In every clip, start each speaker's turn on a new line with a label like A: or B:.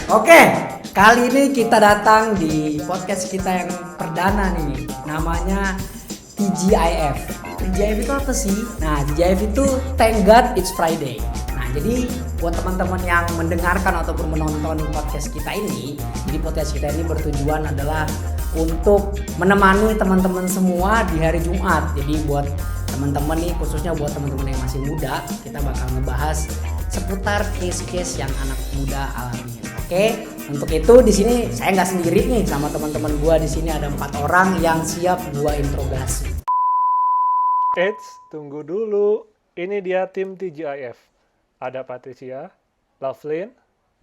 A: Oke, kali ini kita datang di podcast kita yang perdana nih. Namanya TGIF. TGIF itu apa sih? Nah, TGIF itu Thank God It's Friday. Nah, jadi buat teman-teman yang mendengarkan ataupun menonton podcast kita ini, jadi podcast kita ini bertujuan adalah untuk menemani teman-teman semua di hari Jumat. Jadi buat teman-teman nih, khususnya buat teman-teman yang masih muda, kita bakal ngebahas seputar case-case yang anak muda alami. Oke, untuk itu di sini saya nggak sendiri nih, sama teman-teman gua di sini ada 4 orang yang siap gua interogasi.
B: Eits, tunggu dulu. Ini dia tim TGIF. Ada Patricia, Lovelyn,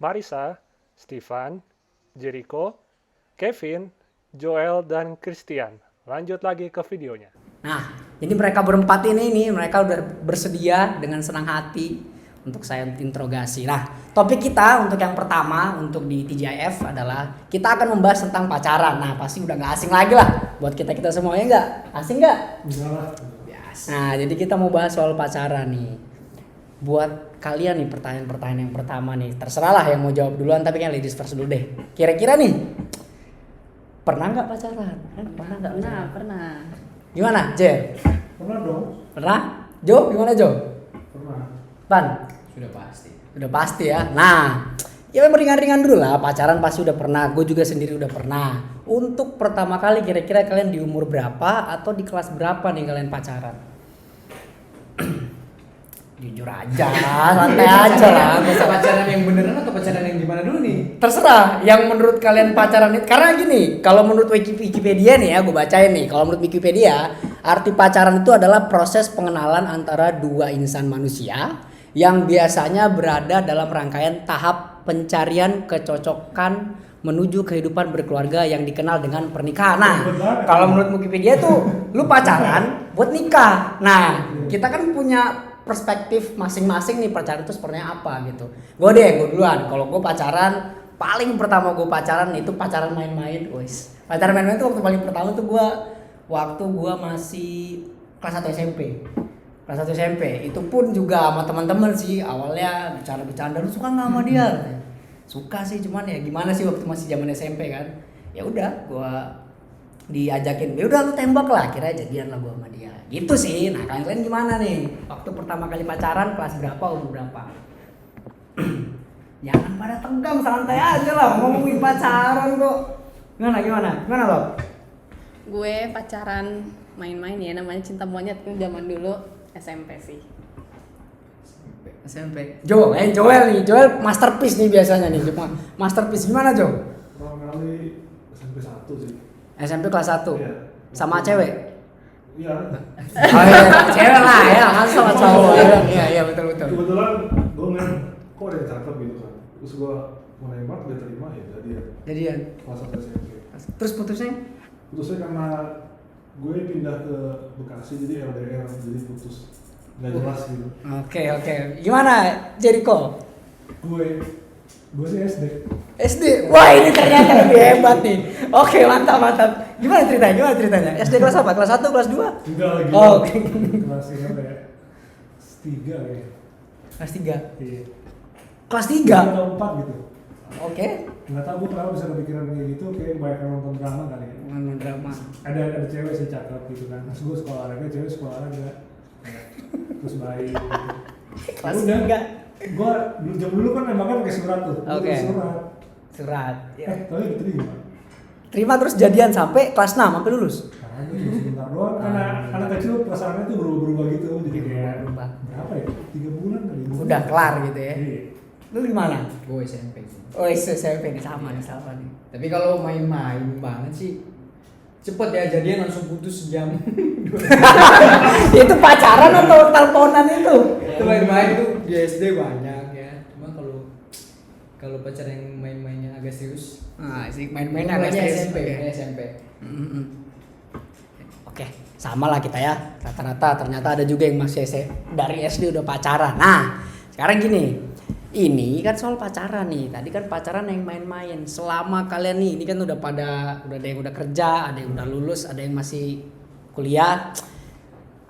B: Marisa, Stefan, Jericho, Kevin, Joel, dan Christian. Lanjut lagi ke videonya.
A: Nah, jadi mereka berempat ini mereka udah bersedia dengan senang hati untuk saya interogasi. Nah, topik kita untuk yang pertama untuk di TGIF adalah kita akan membahas tentang pacaran. Nah, pasti udah nggak asing lagi lah buat kita semuanya, nggak asing nggak? Biasa. Nah, jadi kita mau bahas soal pacaran nih. Buat kalian nih pertanyaan-pertanyaan yang pertama nih, terserah lah yang mau jawab duluan, tapi kan ladies first dulu deh. Kira-kira nih, pernah nggak pacaran? Pernah nggak?
C: Pernah.
A: Gimana, Je?
D: Pernah dong.
A: Pernah? Jo, gimana Jo?
D: Pernah.
A: Ban? Udah pasti ya. Nah, ya ringan-ringan dulu lah. Pacaran pasti udah pernah. Gue juga sendiri udah pernah. Untuk pertama kali kira-kira kalian di umur berapa atau di kelas berapa nih kalian pacaran? Jujur aja, santai aja lah.
E: Bisa pacaran yang beneran atau pacaran yang gimana dulu nih?
A: Terserah yang menurut kalian pacaran itu. Karena gini, kalau menurut Wikipedia nih ya, gue bacain nih. Kalau menurut Wikipedia, arti pacaran itu adalah proses pengenalan antara dua insan manusia yang biasanya berada dalam rangkaian tahap pencarian kecocokan menuju kehidupan berkeluarga yang dikenal dengan pernikahan. Nah, kalau menurut Wikipedia tuh lu pacaran buat nikah. Nah, kita kan punya perspektif masing-masing nih, pacaran itu sebenarnya apa gitu. Gue duluan. Kalau gue pacaran, paling pertama gue pacaran itu pacaran main-main. Pacaran main-main tuh waktu paling pertama tuh waktu gue masih kelas 1 SMP. Kelas 1 SMP itu pun juga sama teman-teman sih. Awalnya bercanda-bercanda, lu suka nggak sama dia? Suka sih, cuman ya gimana sih waktu masih zaman SMP kan. Ya udah, gua diajakin, ya udah lu tembak lah, kira jadian lah gua sama dia. Gitu sih. Nah, kalian gimana nih? Waktu pertama kali pacaran kelas berapa, umur berapa? Jangan pada tegang, santai aja lah ngomongin pacaran kok. Gimana lo?
C: Gue pacaran main-main ya, namanya cinta monyet itu zaman dulu SMP sih.
A: SMP. Joel nih. Joel masterpiece nih biasanya nih. Masterpiece gimana, Jo?
D: Pertama kali SMP 1 sih.
A: SMP kelas 1.
D: Iya.
A: Sama cewek?
D: Iya.
A: Oh iya, cewek lah ya, masa sama cowok. Iya, betul.
D: Kebetulan gue ngeliat kok ada yang cakep gitu kan. Terus gue mau nembak, dia terima ya
A: Jadian.
D: kelas 1 SMP.
A: Terus putusnya?
D: Putusnya karena gue pindah ke Bekasi, jadi LDR, jadi putus. Nggak jelas gitu.
A: Oke. Gimana, Jericho?
D: Gue sih SD.
A: Wah, ini ternyata lebih hebat nih. Oke, mantap. Gimana ceritanya? SD kelas apa? Kelas 1, kelas 2?
D: Enggak lagi.
A: Oh, oke.
D: Kelas berapa ya? Kelas 3 ya.
A: Kelas 3.
D: Iya.
A: Kelas
D: 3
A: 3?
D: atau 4 gitu.
A: Oke.
D: Nggak tahu gue kenapa bisa kepikiran kayak gitu, kayak banyak yang nonton drama kali ya.
A: Nonton drama.
D: Ada cewek sih cakep gitu kan. Terus gue sekolah olahraga, cewek sekolah olahraga. Terus baik gitu.
A: Kelas
D: Udah.
A: 3.
D: Gue jam dulu kan nembaknya pakai surat tuh. Gua
A: Oke.
D: tulis
A: Surat. Ya.
D: tapi diterima.
A: Terima terus jadian sampai kelas 6 sampai lulus.
D: Karena gue cuma sebentar doang. Karena anak kecil perasaannya tuh berubah-ubah gitu. Jadi kayak
A: Berubah.
D: berapa ya? 3 bulan kali.
A: Udah kelar gitu ya.
D: Iya.
A: Lu gimana?
E: Gue SMP sih.
A: Oh, SMP nih sama nih.
E: Tapi kalau main-main banget sih cepet ya, jadian langsung putus sejam.
A: Itu pacaran atau teleponan itu?
E: Itu main-main tuh di SD banyak ya. Cuma kalau pacar yang main-mainnya agak serius.
A: Nah, sih main-mainnya agak
E: Mulainya
A: serius.
E: SMP.
A: Oke, sama lah kita ya. Rata-rata ternyata ada juga yang masih dari SD udah pacaran. Nah, sekarang gini. Ini kan soal pacaran nih. Tadi kan pacaran yang main-main. Selama kalian nih, ini kan udah ada yang udah kerja, ada yang udah lulus, ada yang masih kuliah.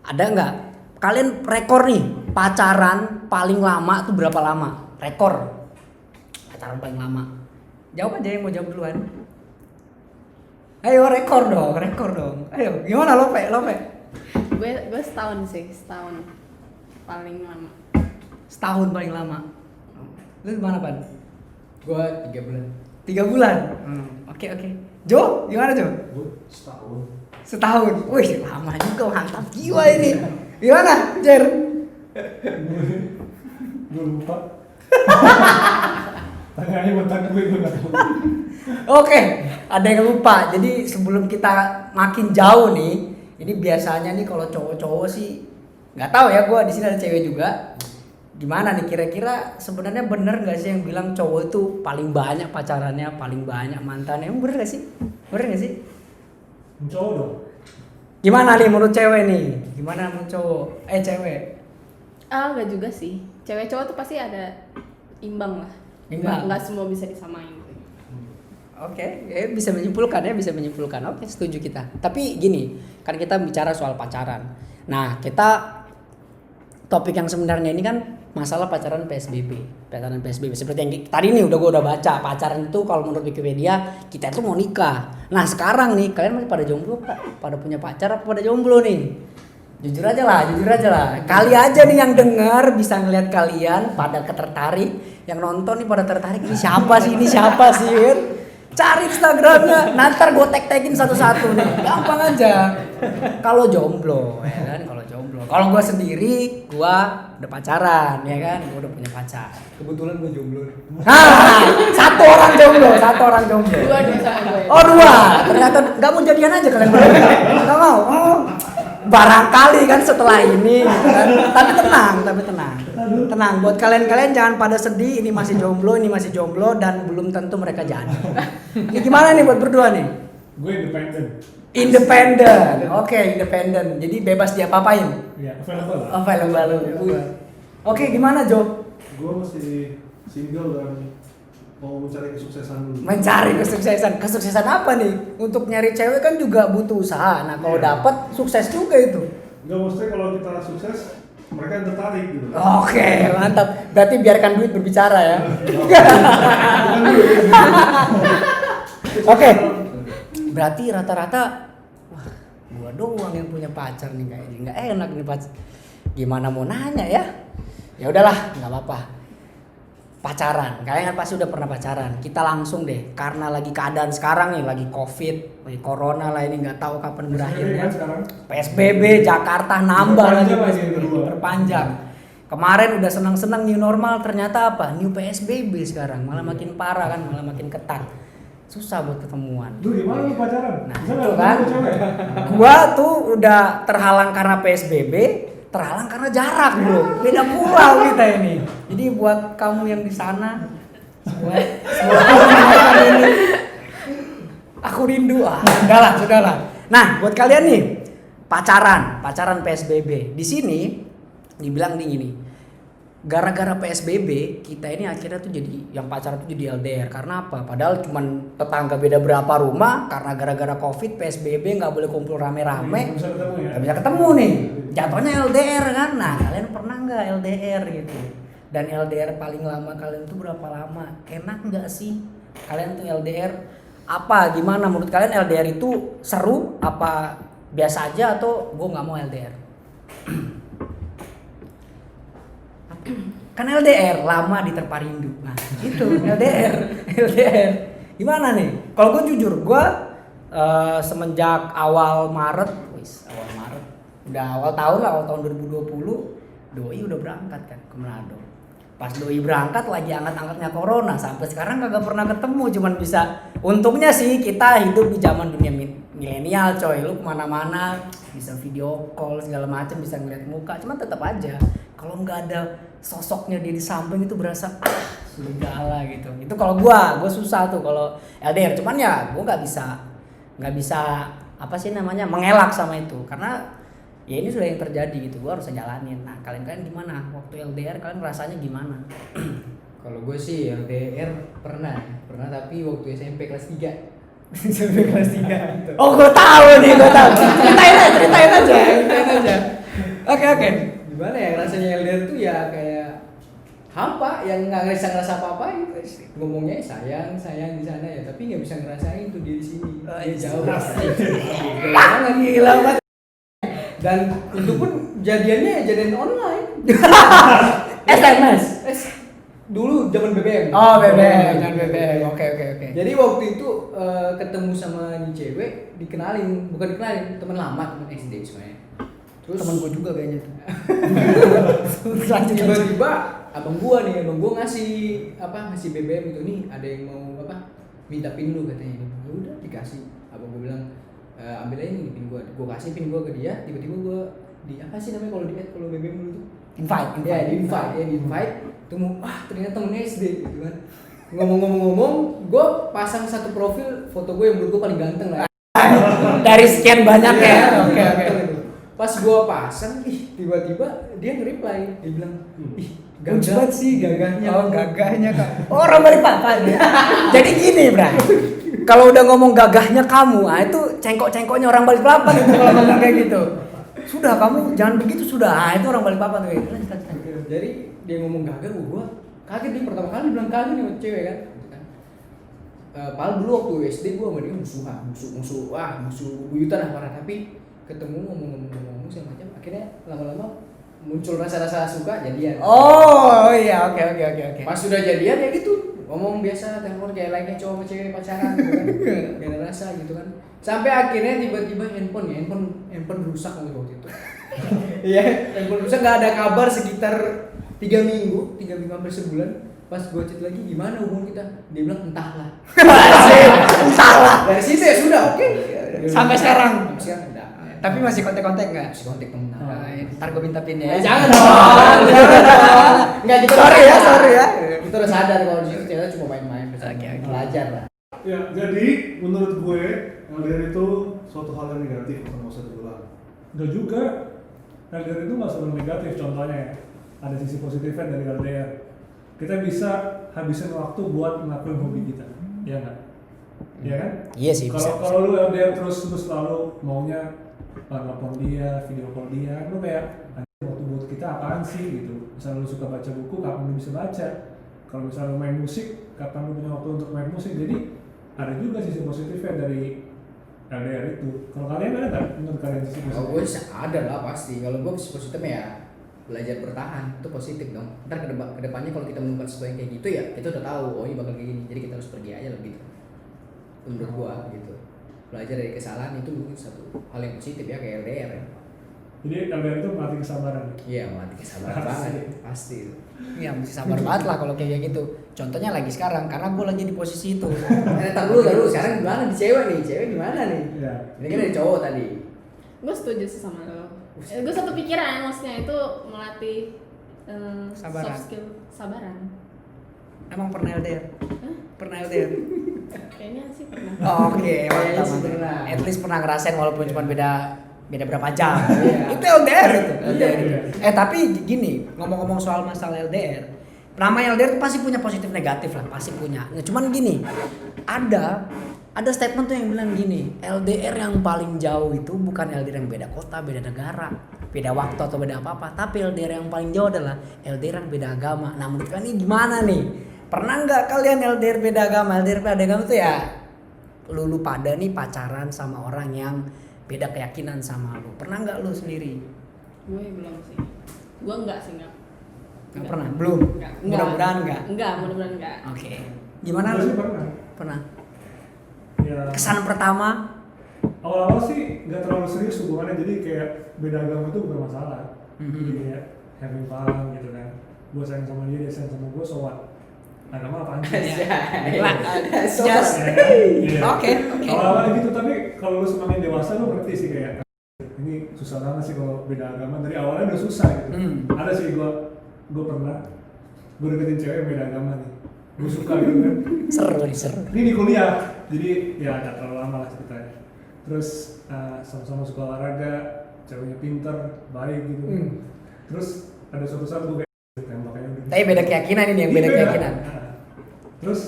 A: Ada nggak kalian rekor nih pacaran paling lama tuh berapa lama? Rekor pacaran paling lama Jawab aja yang mau jawab duluan. Ayo rekor dong. Ayo, gimana Lope?
C: Gue setahun sih, setahun paling lama.
A: Setahun paling lama. Lu gimana, Pan?
E: Gua 3 bulan.
A: 3 bulan. Oke. Jo, gimana Jo?
D: Gue setahun.
A: Setahun. Wih, lama juga, mantap jiwa ini. Gimana, Jer?
D: Gue lupa. Tanya mantan gue nggak tahu.
A: Oke, ada yang lupa. Jadi sebelum kita makin jauh nih, ini biasanya nih kalau cowok-cowok sih nggak tahu ya, gue di sini ada cewek juga. Gimana nih kira-kira sebenarnya bener nggak sih yang bilang cowok itu paling banyak pacarannya, paling banyak mantannya? Emang bener nggak sih? Bener nggak sih?
D: Cowok dong.
A: Gimana nih menurut cewek nih? Gimana menurut cowok? Cewek.
C: Enggak juga sih. Cewek cowok tuh pasti ada imbang lah.
A: Imbang.
C: Nggak semua bisa disamain.
A: Oke, bisa menyimpulkan. Oke, setuju kita. Tapi gini, kan kita bicara soal pacaran. Nah, kita topik yang sebenarnya ini kan masalah pacaran PSBB. Seperti yang tadi nih gue udah baca, pacaran itu kalau menurut Wikipedia kita itu mau nikah. Nah, sekarang nih kalian masih pada jomblo Pak? Pada punya pacar apa pada jomblo nih? Jujur aja lah. Kali aja nih yang denger bisa ngeliat kalian pada tertarik, yang nonton nih pada tertarik, ini siapa sih kan? Cari Instagramnya, nanti gue tag-tagin satu-satu nih, gampang aja. Kalau jomblo, ya kan, kalau gue sendiri, gue udah pacaran, ya kan, gue udah punya pacar.
E: Kebetulan gua jomblo.
A: Satu orang jomblo.
C: Dua sama gue.
A: Oh 2, ternyata nggak mau jadian aja kalian berdua. Nggak mau. Oh, barangkali kan setelah ini, gitu kan. Tapi tenang. Buat kalian jangan pada sedih. Ini masih jomblo dan belum tentu mereka jadi. Ini gimana nih buat berdua nih?
D: Gue
A: Independen. Oke, independen. Jadi bebas diapa-apain.
D: Iya, available lah.
A: Available. Oke, gimana Jo?
D: Gue masih single dan mau mencari kesuksesan dulu.
A: Mencari kesuksesan apa nih? Untuk nyari cewek kan juga butuh usaha. Nah, kalau dapat sukses juga itu.
D: Enggak, maksudnya kalau kita sukses, mereka yang tertarik gitu.
A: Oke, mantap. Berarti biarkan duit berbicara ya. Oke. Berarti rata-rata wah, gua doang yang punya pacar nih kayaknya. Enggak enak nih pacar. Gimana mau nanya ya? Ya udahlah, enggak apa-apa. Pacaran, kalian kan pasti udah pernah pacaran. Kita langsung deh, karena lagi keadaan sekarang nih, lagi COVID, lagi corona lah ini, nggak tahu kapan berakhirnya. PSBB Jakarta nambah lagi PSBB, perpanjang. Kemarin udah senang-senang new normal, ternyata apa? New PSBB sekarang, malah makin parah kan, malah makin ketat. Susah buat ketemuan.
D: Lu gimana lu pacaran?
A: Nah, itu kan. Gua tuh udah terhalang karena PSBB, terhalang karena jarak bro, beda pulau kita ini. Jadi buat kamu yang di sana, buat ini, aku rindu. Sudahlah. Nah, buat kalian nih, pacaran PSBB. Di sini dibilang nih gini, gara-gara PSBB kita ini akhirnya tuh jadi yang pacaran tuh jadi LDR. Karena apa? Padahal cuman tetangga beda berapa rumah, karena gara-gara COVID PSBB nggak boleh kumpul rame-rame, nggak bisa ketemu nih. Jatuhnya LDR kan. Nah, kalian pernah nggak LDR gitu? Dan LDR paling lama kalian tuh berapa lama? Enak nggak sih kalian tuh LDR? Apa gimana menurut kalian LDR itu seru? Apa biasa aja atau gue nggak mau LDR? Kan LDR lama diterpa rindu. Nah, itu LDR. Gimana nih? Kalau gue jujur, gue semenjak awal Maret, udah awal tahun 2020, doi udah berangkat kan ke Manado. Pas doi berangkat lagi angkat-angkatnya corona, sampai sekarang kagak pernah ketemu, cuman bisa. Untungnya sih kita hidup di zaman dunia milenial coy, lu kemana-mana bisa video call segala macam, bisa ngeliat muka, cuman tetap aja kalau nggak ada sosoknya dia di samping itu berasa segala gitu. Itu kalau gua susah tuh kalau LDR, cuman ya gua nggak bisa apa sih namanya mengelak sama itu, karena ya ini sudah yang terjadi gitu, gua harus jalanin. Nah, kalian gimana waktu LDR, kalian rasanya gimana?
E: Kalau gue sih LDR pernah tapi waktu SMP kelas 3.
A: SMP kelas 3. Oh, gue tahu. Ceritain aja. Oke.
E: Gimana ya rasanya LDR tuh ya kayak hampa yang nggak ngerasa apa-apa ngomongnya sayang di sana ya tapi nggak bisa ngerasain tuh dia di sini dia jauh gila banget dan itu pun jadian online
A: SMS.
E: dulu zaman BBM
A: Oh, BBM, jangan BBM. Oke.
E: jadi waktu itu ketemu sama nih cewek dikenalin teman lama teman SD sebenarnya terus
A: Temen gue juga kayaknya tuh.
E: tiba-tiba abang gua ngasih BBM itu nih ada yang mau minta pin lu katanya ini udah dikasih abang gua bilang ambil aja nih pin gua kasih pin gua ke dia tiba-tiba gua di apa sih namanya kalau BBM dulu tuh
A: Invite.
E: di invite temu ternyata temennya SD gitu kan ngomong gua pasang satu profil foto gua yang menurut gua paling ganteng lah
A: Dari sekian banyak ya. Oke.
E: pas gua pasang tiba-tiba dia nge-reply dia bilang
A: Gagah sih
E: gagahnya
A: Oh, gagahnya Kak. Oh, orang Balikpapan. Jadi gini, Bra. Kalau udah ngomong gagahnya kamu, itu cengkok-cengkoknya orang Balikpapan itu kalau ngomong kayak gitu. Sudah kamu jangan begitu sudah. Itu orang Balikpapan tuh. Lanjut.
E: Jadi dia ngomong gagah gua kaget dia pertama kali bilang kagak nih sama cewek kan. Padahal dulu waktu SD gua sama dia musuh buyutan lah parah tapi ketemu ngomong segala macam akhirnya lama-lama muncul rasa suka jadian.
A: Oh, iya, oke.
E: Pas sudah jadian ya gitu ngomong biasa telepon kayak lainnya cowok sama cewek pacaran gitu kan gak ada rasa gitu kan sampai akhirnya tiba-tiba handphone rusak waktu itu iya handphone rusak gak ada kabar sekitar 3 minggu hampir sebulan pas gue chat lagi gimana hubungan kita dia bilang entahlah dari situ ya sudah oke.
A: Sampai sekarang
E: udah
A: tapi masih kontak-kontak nggak?
E: masih kontak temen
A: Ntar gue minta pin ya.
E: jangan dong nggak kita
A: Sorry ya.
E: kita udah sadar kalau di situ cewek cuma main-main
A: Oke.
E: belajar lah.
D: Ya, jadi menurut gue LDR itu suatu hal yang negatif, nggak usah diulang.
B: Enggak juga. LDR itu nggak selalu negatif. Contohnya ya, ada sisi positifnya dari LDR. Kita bisa habisin waktu buat ngelakuin hobi kita, ya nggak? Iya kan?
A: Iya sih. bisa.
B: Kalau lu LDR terus selalu maunya telepon dia, video call dia, lu kayak waktu buat kita apaan sih gitu. Misalnya lu suka baca buku, kapan lu bisa baca? Kalau misalnya lu main musik, kapan lu punya waktu untuk main musik? Jadi ada juga sisi positifnya dari LDR itu. Kalau kalian ada nggak menurut kalian sisi
E: Kalau
B: positif?
E: gue ada lah pasti. Kalau gue positifnya ya belajar bertahan itu positif dong. Ntar kedepannya kalau kita menemukan sesuatu yang kayak gitu ya kita udah tahu oh ini bakal kayak gini. Jadi kita harus pergi aja lah gitu. Menurut gue gitu. Belajar dari kesalahan itu mungkin satu hal yang positif ya kayak LDR ya.
B: Jadi LDR itu melatih kesabaran.
E: Iya melatih kesabaran banget pasti.
A: Iya, mesti sabar banget lah kalau kayak gitu. Contohnya lagi sekarang karena gue lagi di posisi itu.
E: Tar dulu sekarang gimana di cewek gimana nih?
B: Iya.
E: Ini kan dari cowok tadi.
C: Gue setuju sih sama lo. Gue satu pikiran maksudnya itu melatih
A: Sabaran.
C: soft skill sabaran.
A: Emang pernah LDR?
C: Hah?
A: Pernah LDR?
C: Kayaknya sih pernah.
A: Oke,
E: Kayaknya
A: mantap.
E: sih pernah.
A: At least pernah ngerasain walaupun cuma beda berapa jam.
E: Iya.
A: Itu LDR itu.
B: Iya.
A: Tapi gini, ngomong-ngomong soal masalah LDR, nama LDR itu pasti punya positif negatif lah, pasti punya. Nah, cuman gini, ada statement tuh yang bilang gini, LDR yang paling jauh itu bukan LDR yang beda kota, beda negara, beda waktu atau beda apa-apa, tapi LDR yang paling jauh adalah LDR yang beda agama. Nah, menurut kalian ini gimana nih? Pernah nggak kalian LDR beda agama? LDR beda agama tuh ya lu pada nih pacaran sama orang yang beda keyakinan sama lu. Pernah nggak lu sendiri?
C: Gue belum sih. Gue enggak sih enggak.
A: Nggak pernah? Belum?
C: Enggak.
A: Mudah-mudahan nggak?
C: Enggak, mudah-mudahan enggak.
A: Oke. Gimana
B: Gue
A: lu?
B: sih pernah.
A: Pernah?
B: Ya,
A: Kesan pertama?
B: awal-awal sih nggak terlalu serius hubungannya, jadi kayak beda agama itu bukan masalah.
A: Mhm.
B: Jadi kayak having fun gitu kan. Gue sayang sama dia sayang sama gue, so what? Agama apaan sih?
A: Just.
B: Ya kan? Iya.
A: Oke.
B: Awal-awal gitu, tapi kalau lu semakin dewasa lu ngerti sih kayak ini susah banget sih kalau beda agama. Dari awalnya udah susah gitu. Ada sih gue pernah gue deketin cewek yang beda agama nih. Gue suka gitu kan.
A: Seru.
B: Ini di kuliah, jadi ya nggak terlalu lama lah ceritanya. Terus sama-sama suka olahraga, ceweknya pinter, baik gitu. Terus ada suatu saat gue kayak tembaknya udah.
A: Tapi beda keyakinan ini yang beda
B: Iya,
A: keyakinan.
B: Terus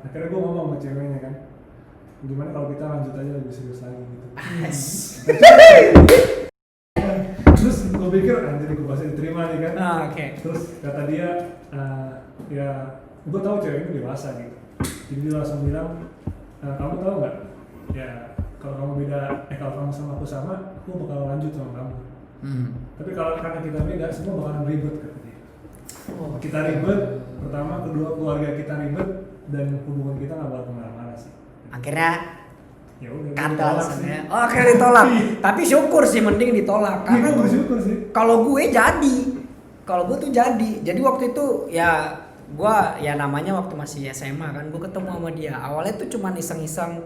B: akhirnya gue ngomong sama ceweknya kan, gimana kalau kita lanjut aja lebih serius lagi gitu. Terus gue pikir anjir gue pasti diterima nih kan.
A: Oke.
B: Terus kata dia, ya gue tahu cewek ini dewasa gitu. Jadi dia langsung bilang, kamu tahu nggak? Ya kalau kamu kalau kamu sama aku bakal lanjut sama kamu. Tapi kalau karena kita beda, semua bakalan ribet kata dia. Kita ribet, pertama, kedua keluarga kita ribet, dan hubungan kita nggak bakal kemana-mana sih.
A: Akhirnya
B: Ya udah.
A: kata alasannya. Oh, akhirnya ditolak. Tapi syukur sih, mending ditolak. Karena
B: Bersyukur sih.
A: kalau gue jadi, kalau gue tuh jadi waktu itu ya gue ya namanya waktu masih SMA kan, gue ketemu sama dia. Awalnya tuh cuman iseng-iseng,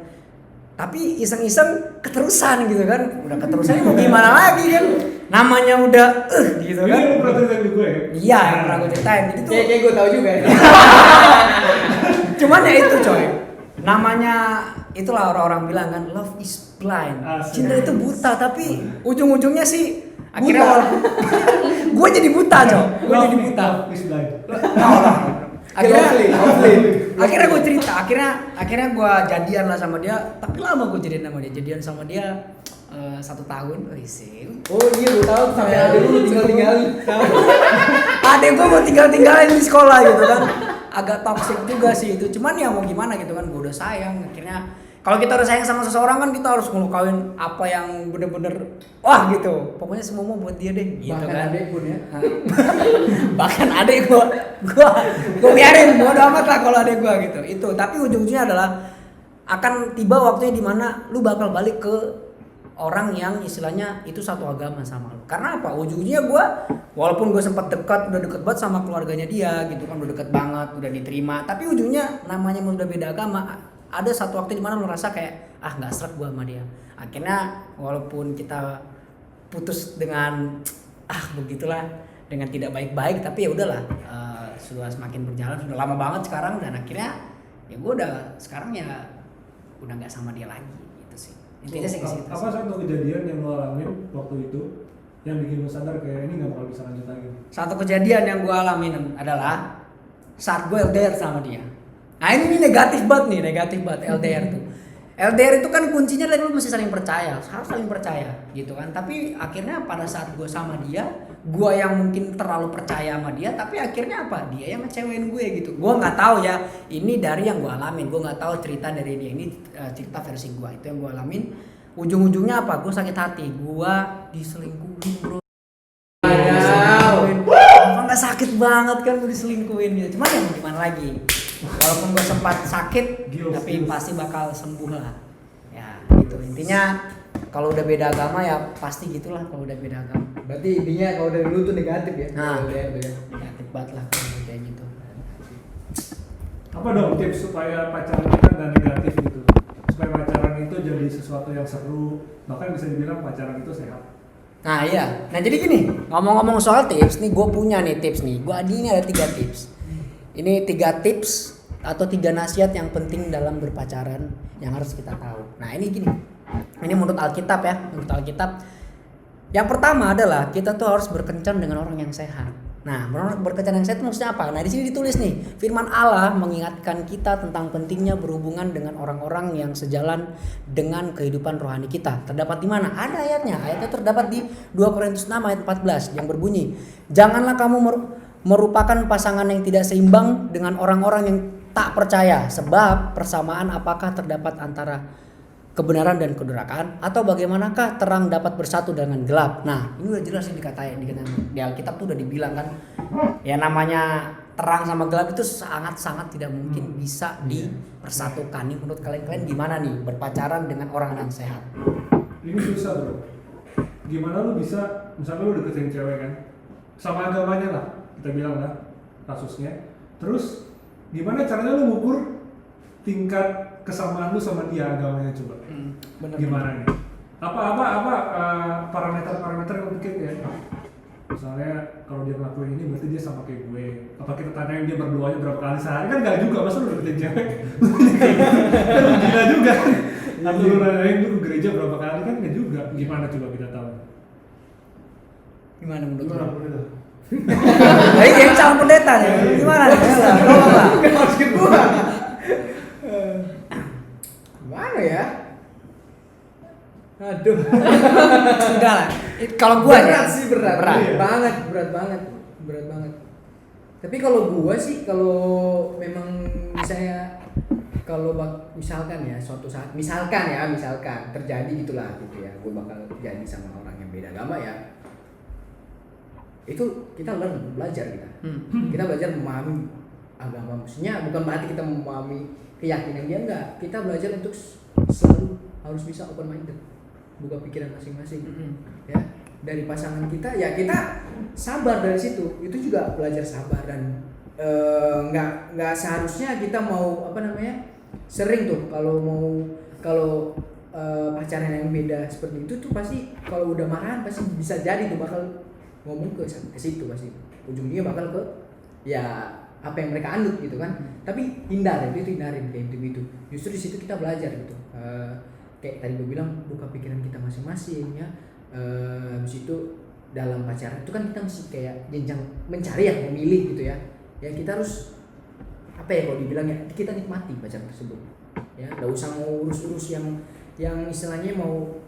A: tapi iseng-iseng keterusan gitu kan. Udah keterusan mau gimana lagi kan? Namanya udah gitu
B: Ini
A: kan.
B: yang pernah cerita di gue ya?
A: Iya, yang pernah gue ceritain. Jadi tuh
E: Kayak gue tahu juga ya.
A: cuman ya itu coy. Namanya itulah orang-orang bilang kan, love is blind.
B: Asik.
A: Cinta itu buta, tapi ujung-ujungnya sih akhirnya
B: Buta.
A: walaupun gue jadi buta coy. Gue jadi buta.
B: Love is blind.
A: Akhirnya gue cerita, akhirnya gue jadian lah sama dia. Tapi lama gue jadian sama dia 1 tahun. Sih.
E: Oh iya, gue tahu sampai ada dulu tinggal-tinggalin.
A: Adek gue mau tinggalin di sekolah gitu kan. Agak toxic juga sih itu. Cuman ya mau gimana gitu kan, gue udah sayang. Akhirnya kalau kita udah sayang sama seseorang kan kita harus ngelukain apa yang bener-bener wah gitu. Pokoknya semua mau buat dia deh gitu.
E: Bahkan
A: kan.
E: adek pun ya.
A: Bahkan adek gue biarin bodo amat lah kalau adek gue gitu. Itu tapi ujung-ujungnya adalah akan tiba waktunya dimana lu bakal balik ke orang yang istilahnya itu satu agama sama lu. Karena apa? Ujungnya gue walaupun gue sempat udah deket banget sama keluarganya dia gitu kan, udah deket banget, udah diterima, tapi ujungnya namanya udah beda agama, ada satu waktu dimana lu ngerasa kayak nggak srek gue sama dia. Akhirnya walaupun kita putus dengan begitulah, dengan tidak baik-baik, tapi ya udahlah, sudah semakin berjalan, sudah lama banget sekarang, dan akhirnya ya gue udah sekarang ya udah nggak sama dia lagi gitu sih. Intinya sih gitu.
B: Apa satu kejadian yang lo alamin waktu itu yang bikin lo sadar kayak ini nggak bakal bisa lanjut lagi?
A: Satu kejadian yang gue alamin adalah saat gue LDR sama dia. Nah ini negatif banget LDR tuh. LDR itu kan kuncinya adalah lu mesti saling percaya, harus saling percaya gitu kan. Tapi akhirnya pada saat gue sama dia, gue yang mungkin terlalu percaya sama dia, tapi akhirnya apa? Dia yang ngecewain gue gitu. Gue nggak tahu ya, ini dari yang gue alamin. Gue nggak tahu cerita dari dia, ini cerita versi gue. Itu yang gue alamin. Ujung-ujungnya apa? Gue sakit hati. Gue diselingkuhin bro. Apa nggak sakit banget kan gue diselingkuhin gitu. Cuman ya mau gimana lagi? Walaupun gue sempat sakit, tapi pasti bakal sembuh lah. Ya gitu. Intinya kalau udah beda agama ya pasti gitulah kalau udah beda agama.
E: Berarti intinya kalau dari dulu tuh negatif ya.
A: Nah,
E: LDR tuh ya.
A: negatif banget lah kalau kayak gitu.
B: Apa dong tips supaya pacaran kita nggak negatif gitu? Supaya pacaran itu jadi sesuatu yang seru, bahkan bisa dibilang pacaran itu sehat.
A: Nah iya, nah jadi gini, ngomong-ngomong soal tips nih, gue punya nih tips nih. Gue ini ada 3 tips. Ini 3 tips atau 3 nasihat yang penting dalam berpacaran yang harus kita tahu. Nah ini gini, ini menurut Alkitab ya, menurut Alkitab. Yang pertama adalah kita tuh harus berkencan dengan orang yang sehat. Nah, berkencan yang sehat itu maksudnya apa? Nah di sini ditulis nih, Firman Allah mengingatkan kita tentang pentingnya berhubungan dengan orang-orang yang sejalan dengan kehidupan rohani kita. Terdapat di mana? Ada ayatnya. Ayatnya terdapat di 2 Korintus 6 ayat 14 yang berbunyi, janganlah kamu merupakan pasangan yang tidak seimbang dengan orang-orang yang tak percaya, sebab persamaan apakah terdapat antara kebenaran dan kedurakan, atau bagaimanakah terang dapat bersatu dengan gelap. Nah ini udah jelas nih dikatain di Alkitab tuh udah dibilang kan, ya namanya terang sama gelap itu sangat-sangat tidak mungkin bisa dipersatukan. Nih menurut kalian gimana nih berpacaran dengan orang yang sehat?
B: Ini susah bro. Gimana lu bisa, misalnya lu deketin cewek kan, sama agamanya lah, kita bilang lah kasusnya. Terus gimana caranya lu ngukur tingkat kesamaan lu sama dia agamanya coba?
E: Bener.
B: Gimana nih? Apa parameter yang mungkin ya? Misalnya kalau dia ngelakuin ini berarti dia sama kayak gue. Apa kita tanyain dia berdoanya berapa kali sehari? Kan nggak juga, masa lu deketin cewek? Kan lu gila juga. Atau lu nanyain lu ke gereja berapa kali? Kan nggak juga. Gimana coba kita tahu?
A: Gimana menurut
D: Gimana
A: lu?
D: pendeta?
A: Ini yang calon pendeta nih. Gimana nih? Tolong lah.
E: Maksud gua. Gimana ya? Aduh.
A: Enggak lah. Kalau gua
E: berat
A: ya,
E: sih berat.
A: Berat.
E: Berat banget. Tapi kalau gua sih kalau memang misalnya kalau misalkan ya suatu saat misalkan terjadi gitulah gitu ya, gua bakal jadi sama orang yang beda agama ya. Itu kita belajar kita belajar memahami agama, maksudnya bukan berarti kita memahami keyakinan dia, enggak, kita belajar untuk selalu harus bisa open minded, buka pikiran masing-masing. Ya, dari pasangan kita ya kita sabar dari situ, itu juga belajar sabar dan nggak seharusnya kita mau sering tuh kalau pacaran yang beda seperti itu tuh pasti kalau udah marahan pasti bisa jadi tuh bakal ngomong ke situ, pasti ujungnya bakal ke ya apa yang mereka anut gitu kan. Tapi hindarin kayak gitu. Justru di situ kita belajar gitu. Kayak tadi gue bilang buka pikiran kita masing-masing ya. Habis itu dalam pacaran itu kan kita mesti kayak jenjang mencari yang memilih gitu ya. Ya kita harus apa ya kalau dibilang ya kita nikmati pacaran tersebut. Ya nggak usah mau urus-urus yang istilahnya mau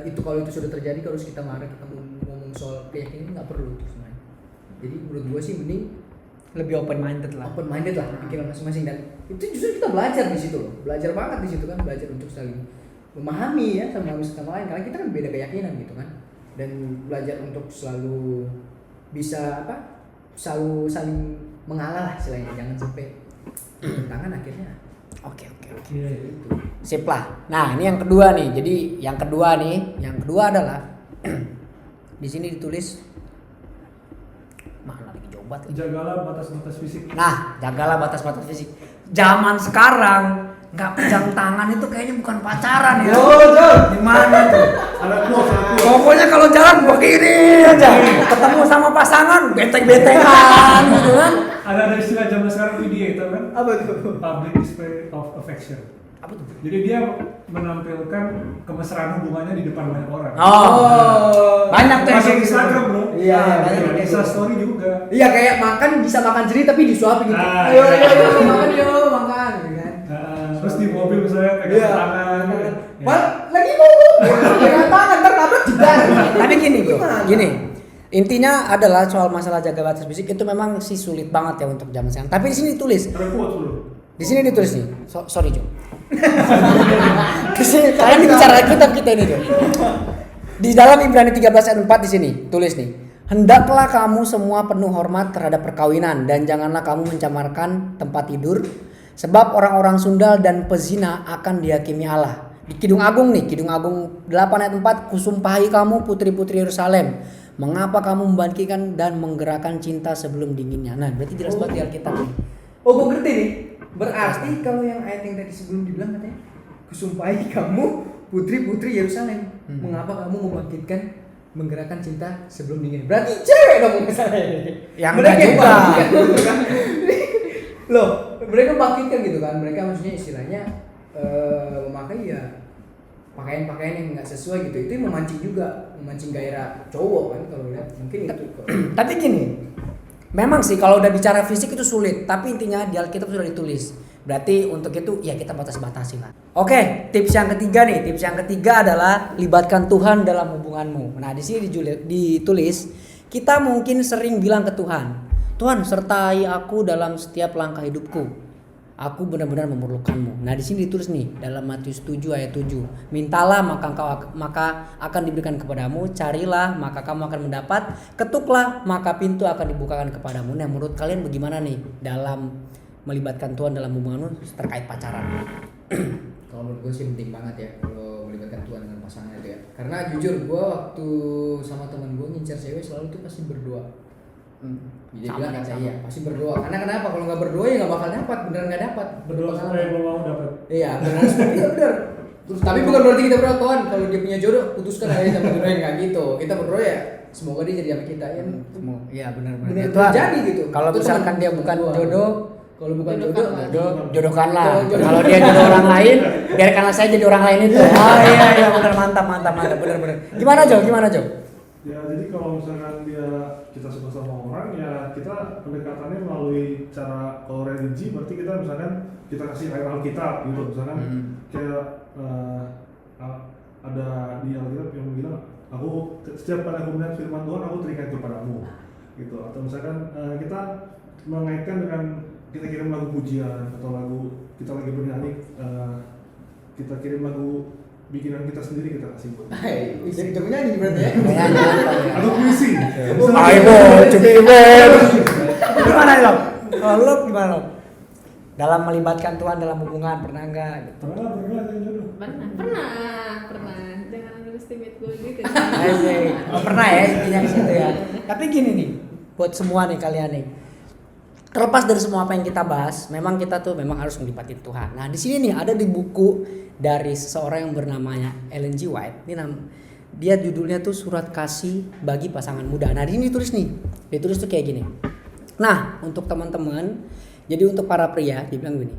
E: itu kalau itu sudah terjadi harus kita marah, kita ngomong soal keyakinan nggak perlu tuh sebenarnya. Jadi menurut gue sih mending
A: lebih open minded lah.
E: pikiran masing-masing, dan itu justru kita belajar di situ loh, belajar banget di situ kan, belajar untuk saling memahami ya sama lain karena kita kan beda keyakinan gitu kan, dan belajar untuk selalu bisa selalu saling mengalah lah istilahnya, jangan sampai tangan akhirnya.
A: Oke.
B: Iya.
E: Gitu.
A: Sip lah. Nah, ini yang kedua nih. Jadi yang kedua adalah di sini ditulis mana lagi jobat lagi.
B: Jagalah batas-batas fisik.
A: Nah, jagalah batas-batas fisik. Zaman sekarang nggak pegang tangan itu kayaknya bukan pacaran ya. Gimana tuh?
D: Ada quotes.
A: Pokoknya kalau jalan begini aja. Ketemu sama pasangan beteng-betengan gitu kan.
B: Ada istilah zaman sekarang PDA, tau kan?
E: Apa tuh?
B: Public Display of Affection.
A: Apa tuh?
B: Jadi dia menampilkan kemesraan hubungannya di depan banyak orang.
A: Banyak tuh yang
B: Masuk
A: kayak gitu.
B: Instagram bro.
E: Iya,
A: banyak yang kayak
B: Insta
A: gitu.
B: story juga.
E: Iya kayak makan bisa makan sendiri tapi disuapin gitu.
B: Ah,
E: Ayo
B: iya.
E: makan makan gitu kan.
B: Terus di mobil misalnya pegang
E: Iya.
B: tangan. Ya.
E: Lagi mau pegang tangan ntar nabrak jedar.
A: Tapi gini bro,
E: Gimana?
A: gini. Intinya adalah soal masalah jaga batas fisik itu memang sih sulit banget ya untuk zaman sekarang. Tapi di sini ditulis.
B: Ada quotes bro.
A: Di sini ditulis nih. Sorry Jo. Di sini kalian bicara kita ini Jo. Di dalam Ibrani 13 ayat 4 di sini tulis nih. Hendaklah kamu semua penuh hormat terhadap perkawinan dan janganlah kamu mencamarkan tempat tidur, sebab orang-orang sundal dan pezina akan dihakimi Allah. Di Kidung Agung 8 ayat 4, kusumpahi kamu putri-putri Yerusalem, mengapa kamu membangkitkan dan menggerakkan cinta sebelum dinginnya. Nah, berarti jelas banget di Alkitab nih.
E: Oh gue ngerti nih. Berarti kalau yang ayat yang tadi sebelum dibilang katanya kusumpahi kamu putri-putri Yerusalem, mengapa kamu membangkitkan menggerakkan cinta sebelum dingin. Berarti cewek dong misalnya.
A: Yang
E: mereka
A: enggak juga.
E: bangkitkan gitu kan. Loh, mereka bangkitkan gitu kan. Mereka maksudnya istilahnya memakai ya pakaian-pakaian yang nggak sesuai gitu. Itu yang memancing gairah cowok kan kalau lihat mungkin itu.
A: Tapi gini, memang sih kalau udah bicara fisik itu sulit, tapi intinya di Alkitab sudah ditulis. Berarti untuk itu ya kita batas-batasin lah. Oke, tips yang ketiga nih. Tips yang ketiga adalah libatkan Tuhan dalam hubunganmu. Nah, di sini ditulis, kita mungkin sering bilang ke Tuhan, Tuhan sertai aku dalam setiap langkah hidupku. Aku benar-benar memerlukanmu. Nah, di sini ditulis nih dalam Matius 7 ayat 7. Mintalah maka akan diberikan kepadamu, carilah maka kamu akan mendapat, ketuklah maka pintu akan dibukakan kepadamu. Nah, menurut kalian bagaimana nih dalam melibatkan Tuhan dalam hubunganmu terkait pacaran?
E: Kalau menurut gue sih penting banget ya kalau melibatkan Tuhan dengan pasangan itu ya. Karena jujur gue waktu sama teman gue ngincar cewek selalu tuh pasti berdoa. Jadi
A: Sama
E: bilang
A: nih,
E: kata
A: sama.
E: iya pasti berdoa. Karena kenapa? Kalau nggak berdoa ya nggak bakal dapat, beneran nggak dapat.
B: Berdoa supaya lo mau dapat.
E: Iya benar seperti itu benar. Terus tapi bukan berarti kita berdoa Tuhan kalau dia punya jodoh putuskan aja sama jodohnya nggak gitu. Kita berdoa ya semoga dia jadi sama kita ya.
A: Iya benar-benar.
E: Benar
A: Ya, Tuhan,
E: terjadi gitu.
A: kalau
E: Itu
A: misalkan
E: teman
A: dia bukan
E: gua.
A: jodoh,
E: Kalau bukan
C: Jodohkanlah.
E: jodoh,
A: jodohkanlah.
E: Jodoh.
A: Kalau dia jodoh orang lain, biarkanlah saya jadi orang lain itu. Oh iya benar, mantap benar. Gimana Jo?
D: Ya jadi kalau misalkan kita suka sama orang ya kita pendekatannya melalui cara, kalau religi berarti kita misalkan kita kasih ayat Alkitab gitu misalkan kayak ada di Alkitab yang bilang setiap kali aku melihat firman Tuhan aku terikat kepadamu gitu. Atau misalkan kita mengaitkan dengan kita kirim lagu pujian atau lagu kita lagi bernyanyi, kita kirim lagu bikinan kita sendiri kita kasih buat.
E: Jadi jago nyanyi berarti ya.
D: Atau puisi.
A: I want to be well. Gimana lo? Lo gimana lo? Dalam melibatkan Tuhan dalam hubungan pernah enggak? Gitu.
B: Pernah ada yang jodoh.
C: Pernah. Jangan underestimate gue gitu.
A: Asik. Oh, pernah ya intinya di situ ya. Tapi gini nih, buat semua nih kalian nih. Terlepas dari semua apa yang kita bahas, memang kita tuh memang harus melibatkan Tuhan. Nah, di sini nih ada di buku dari seseorang yang bernamanya Ellen G. White. Dia judulnya tuh Surat Kasih bagi Pasangan Muda. Nah, di sini ditulis nih. Ditulis tuh kayak gini. Nah, untuk teman-teman, jadi untuk para pria, dia bilang gini.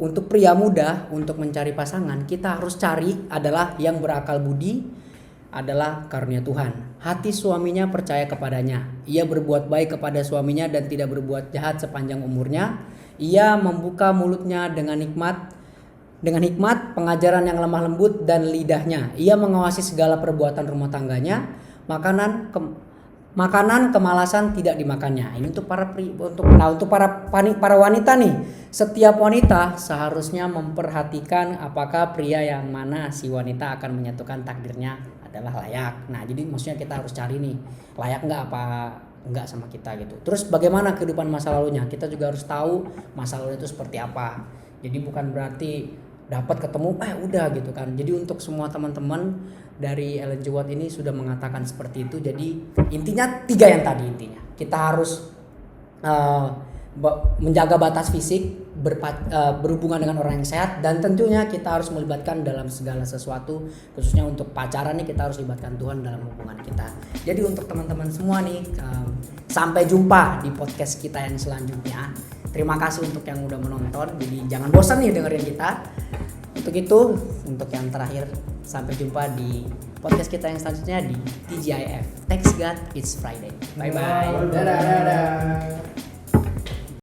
A: Untuk pria muda untuk mencari pasangan, kita harus cari adalah yang berakal budi, adalah karunia Tuhan. Hati suaminya percaya kepadanya. Ia berbuat baik kepada suaminya dan tidak berbuat jahat sepanjang umurnya. Ia membuka mulutnya dengan hikmat, pengajaran yang lemah lembut dan lidahnya. Ia mengawasi segala perbuatan rumah tangganya. Makanan kemalasan tidak dimakannya. Ini untuk para wanita nih. Setiap wanita seharusnya memperhatikan apakah pria yang mana si wanita akan menyatukan takdirnya adalah layak. Nah, jadi maksudnya kita harus cari nih, layak nggak apa enggak sama kita gitu. Terus bagaimana kehidupan masa lalunya? Kita juga harus tahu masa lalunya itu seperti apa. Jadi bukan berarti dapat ketemu udah gitu kan. Jadi untuk semua teman-teman dari Ellen G. White ini sudah mengatakan seperti itu. Jadi intinya 3 yang tadi intinya. Kita harus menjaga batas fisik, berhubungan dengan orang yang sehat, dan tentunya kita harus melibatkan dalam segala sesuatu, khususnya untuk pacaran nih kita harus libatkan Tuhan dalam hubungan kita. Jadi untuk teman-teman semua nih, sampai jumpa di podcast kita yang selanjutnya. Terima kasih untuk yang udah menonton. Jadi jangan bosan nih dengerin kita. Untuk itu, untuk yang terakhir, sampai jumpa di podcast kita yang selanjutnya di TGIF. Thanks God, it's Friday. Bye bye.
E: Dadah.